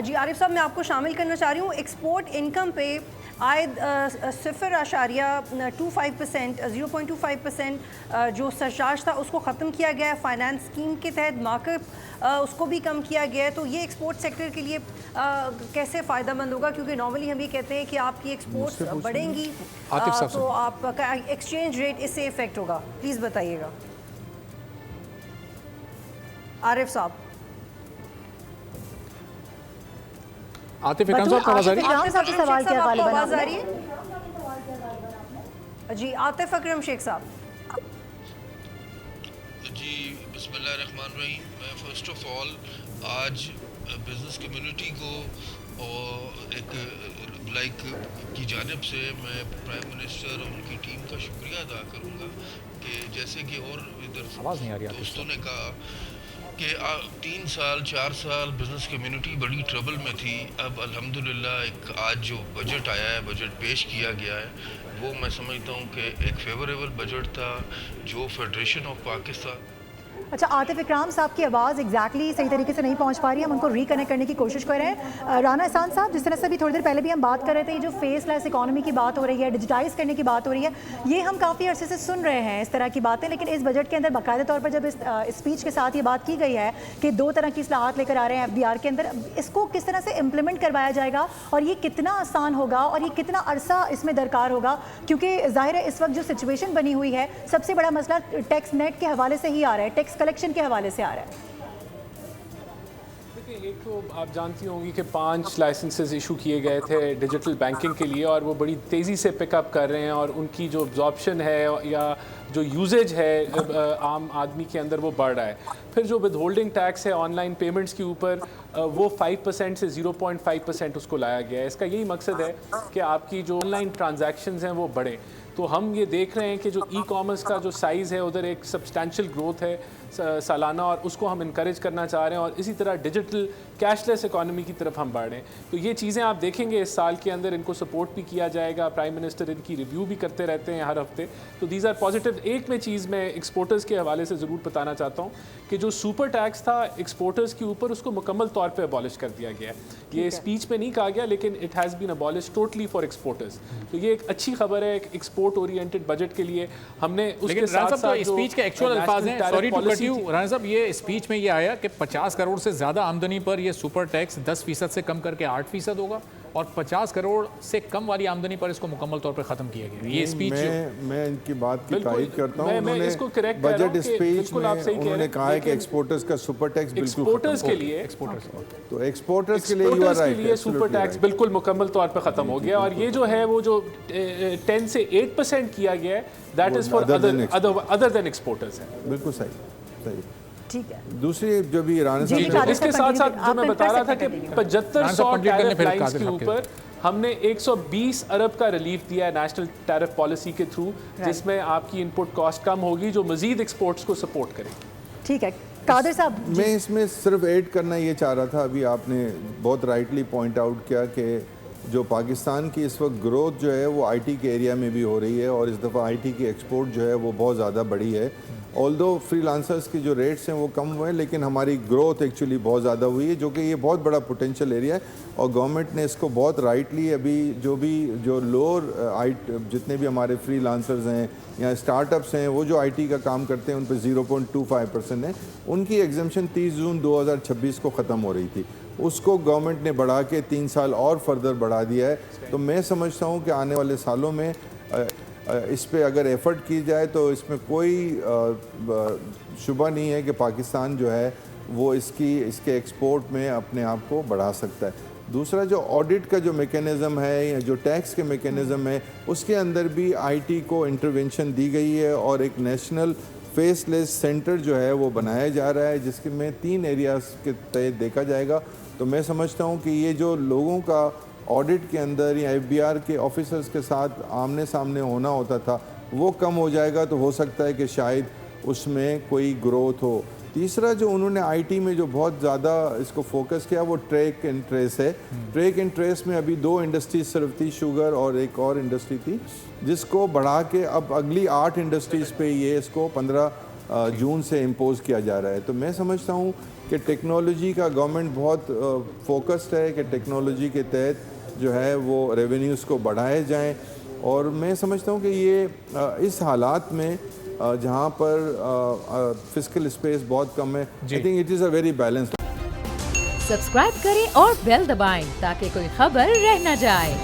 جی عارف صاحب، میں آپ کو شامل کرنا چاہ رہی ہوں ایکسپورٹ انکم پہ عائد 0.25%، 0.25% جو سرچارج تھا اس کو ختم کیا گیا ہے. فائنانس اسکیم کے تحت مارک اپ اس کو بھی کم کیا گیا ہے. تو یہ ایکسپورٹ سیکٹر کے لیے کیسے فائدہ مند ہوگا؟ کیونکہ نارملی ہم یہ کہتے ہیں کہ آپ کی ایکسپورٹس بڑھیں گی تو آپ کا ایکسچینج ریٹ اس سے افیکٹ ہوگا. پلیز بتائیے گا عارف صاحب. عاطف اکرم صاحب آواز آ رہی ہے؟ جی عاطف اکرم شیخ صاحب. جی بسم اللہ الرحمن الرحیم. میں فرسٹ آف آل آج بزنس کمیونٹی کو اور ایک لائک کی جانب سے میں پرائم منسٹر اور ان کی ٹیم کا شکریہ ادا کروں گا کہ جیسے کہ اور ادھر دوستوں نے کہا کہ 3 سال 4 سال بزنس کمیونٹی بڑی ٹربل میں تھی. اب الحمدللہ ایک آج جو بجٹ آیا ہے، بجٹ پیش کیا گیا ہے، وہ میں سمجھتا ہوں کہ ایک فیوریبل بجٹ تھا جو فیڈریشن آف پاکستان. اچھا عاطف اکرام صاحب کی آواز ایگزیکٹلی صحیح طریقے سے نہیں پہنچ پا رہی ہے، ہم ان کو ریکنیکٹ کرنے کی کوشش کر رہے ہیں. رانا احسان صاحب، جس طرح سے بھی تھوڑی دیر پہلے بھی ہم بات کر رہے تھے، یہ جو فیس لیس اکانومی کی بات ہو رہی ہے، ڈیجیٹائز کرنے کی بات ہو رہی ہے، یہ ہم کافی عرصے سے سن رہے ہیں اس طرح کی باتیں. لیکن اس بجٹ کے اندر باقاعدہ طور پر جب اس اسپیچ کے ساتھ یہ بات کی گئی ہے کہ 2 طرح کی اصلاحات لے کر آ رہے ہیں FDR کے اندر، اس کو کس طرح سے امپلیمنٹ کروایا جائے گا اور یہ کتنا آسان ہوگا اور یہ کتنا عرصہ اس میں درکار ہوگا؟ کیونکہ ظاہر ہے اس وقت جو سچویشن بنی ہوئی ہے، سب سے بڑا مسئلہ ٹیکس نیٹ کے حوالے سے ہی آ رہا ہے، ٹیکس کلیکشن کے حوالے سے آ رہا ہے. ایک تو آپ جانتی ہوں گی کہ 5 لائسنسز ایشو کیے گئے تھے ڈیجیٹل بینکنگ کے لیے، اور وہ بڑی تیزی سے پک اپ کر رہے ہیں، اور ان کی جو ابزارپشن ہے یا جو یوزیج ہے عام آدمی کے اندر وہ بڑھ رہا ہے. پھر جو ود ہولڈنگ ٹیکس ہے آن لائن پیمنٹس کے اوپر، وہ 5% سے 0.5% اس کو لایا گیا ہے. اس کا یہی مقصد ہے کہ آپ کی جو آن لائن ٹرانزیکشنز ہیں وہ بڑھیں. تو ہم یہ دیکھ رہے ہیں کہ جو ای کامرس کا جو سائز ہے ادھر ایک سبسٹینشیل گروتھ ہے سالانہ، اور اس کو ہم انکریج کرنا چاہ رہے ہیں، اور اسی طرح ڈیجیٹل کیش لیس اکانومی کی طرف ہم بڑھ رہے ہیں. تو یہ چیزیں آپ دیکھیں گے اس سال کے اندر، ان کو سپورٹ بھی کیا جائے گا. پرائم منسٹر ان کی ریویو بھی کرتے رہتے ہیں ہر ہفتے. تو دیز آر پازیٹیو. ایک میں چیز میں ایکسپورٹرز کے حوالے سے ضرور بتانا چاہتا ہوں کہ جو سپر ٹیکس تھا ایکسپورٹرز کے اوپر، اس کو مکمل طور پہ ابالش کر دیا گیا ہے. یہ اسپیچ میں نہیں کہا گیا، لیکن it has been ابالش totally for exporters. تو یہ ایک اچھی خبر ہے ایک ایکسپورٹ اورینٹڈ بجٹ کے لیے. ہم نے اس کے ساتھ ساتھ اسپیچ کے ایکچوئل الفاظ ہیں، sorry to cut you Rana صاحب، یہ اسپیچ میں یہ آیا کہ 50 کروڑ سے زیادہ آمدنی پر یہ سپر ٹیکس 10% سے کم کر کے 8% ہوگا، اور 50 کروڑ سے کم والی آمدنی پر اس کو مکمل طور پر ختم کیا گیا. یہ اسپیچ میں ان کی بات کی تائید کرتا ہوں. میں اس کو کریکٹ کر رہا ہوں بجٹ اسپیچ میں انہوں نے کہا ہے کہ ایکسپورٹرز کا سپر ٹیکس بالکل ایکسپورٹرز کے لیے تو ایکسپورٹرز کے لیے you are right, super tax بالکل مکمل طور پہ ختم ہو گیا. اور یہ جو ہے وہ جو 10 سے 8% کیا گیا ہے، that is for other than exporters ہے. بالکل صحیح. ٹھیک ہے. دوسری جو بھی ایران سے اس کے ساتھ ساتھ جو میں بتا رہا تھا کہ 7500 ٹیرف لائنز کے اوپر ہم نے 120 ارب کا ریلیف دیا ہے نیشنل ٹیرف پالیسی کے تھرو، جس میں آپ کی انپٹ کاسٹ کم ہوگی، جو مزید ایکسپورٹس کو سپورٹ کرے گی. ٹھیک ہے قادر صاحب. میں اس میں صرف ایڈ کرنا یہ چاہ رہا تھا، ابھی آپ نے بہت رائٹلی پوائنٹ آؤٹ کیا کہ جو پاکستان کی اس وقت گروتھ جو ہے وہ آئی ٹی کے ایریا میں بھی ہو رہی ہے، اور اس دفعہ آئی ٹی کی ایکسپورٹ جو ہے وہ بہت زیادہ بڑھی ہے. آلدو فری لانسرز کی جو ریٹس ہیں وہ کم ہوئے ہیں، لیکن ہماری گروتھ ایکچولی بہت زیادہ ہوئی ہے، جو کہ یہ بہت بڑا پوٹینشیل ایریا ہے. اور گورنمنٹ نے اس کو بہت رائٹلی ابھی جو لوور جتنے بھی ہمارے فری لانسرز ہیں یا اسٹارٹ اپس ہیں، وہ جو آئی ٹی کا کام کرتے ہیں ان پہ 0.25% ہے. ان کی ایگزمپشن 30 جون 2026 کو ختم ہو رہی تھی، اس کو گورنمنٹ نے بڑھا کے 3 سال اور فردر بڑھا دیا ہے. تو میں سمجھتا ہوں کہ آنے والے سالوں میں اس پہ اگر ایفرٹ کی جائے تو اس میں کوئی شبہ نہیں ہے کہ پاکستان جو ہے وہ اس کے ایکسپورٹ میں اپنے آپ کو بڑھا سکتا ہے. دوسرا جو آڈٹ کا جو میکینزم ہے یا جو ٹیکس کے میکینزم ہے، اس کے اندر بھی آئی ٹی کو انٹرونشن دی گئی ہے، اور ایک نیشنل فیس لیس سینٹر جو ہے وہ بنایا جا رہا ہے، جس میں 3 ایریاز کے تحت دیکھا جائے گا. تو میں سمجھتا ہوں کہ یہ جو لوگوں کا آڈٹ کے اندر یا FDR کے آفیسرز کے ساتھ آمنے سامنے ہونا ہوتا تھا، وہ کم ہو جائے گا. تو ہو سکتا ہے کہ شاید اس میں کوئی گروتھ ہو. تیسرا جو انہوں نے آئی ٹی میں جو بہت زیادہ اس کو فوکس کیا وہ ٹریک اینڈ ٹریس ہے. ٹریک اینڈ ٹریس میں ابھی 2 انڈسٹریز صرف تھی، شوگر اور ایک اور انڈسٹری تھی، جس کو بڑھا کے اب اگلی 8 انڈسٹریز پہ یہ اس کو 15 جون سے امپوز کیا جا رہا ہے. تو میں سمجھتا ہوں کہ ٹیکنالوجی کا گورنمنٹ بہت فوکسڈ ہے کہ ٹیکنالوجی کے تحت جو ہے وہ ریونیوز کو بڑھائے جائیں، اور میں سمجھتا ہوں کہ یہ اس حالات میں جہاں پر فسکل اسپیس بہت کم ہے، I think it is a very balanced. Subscribe کریں اور بیل دبائیں تاکہ کوئی خبر رہ نہ جائے۔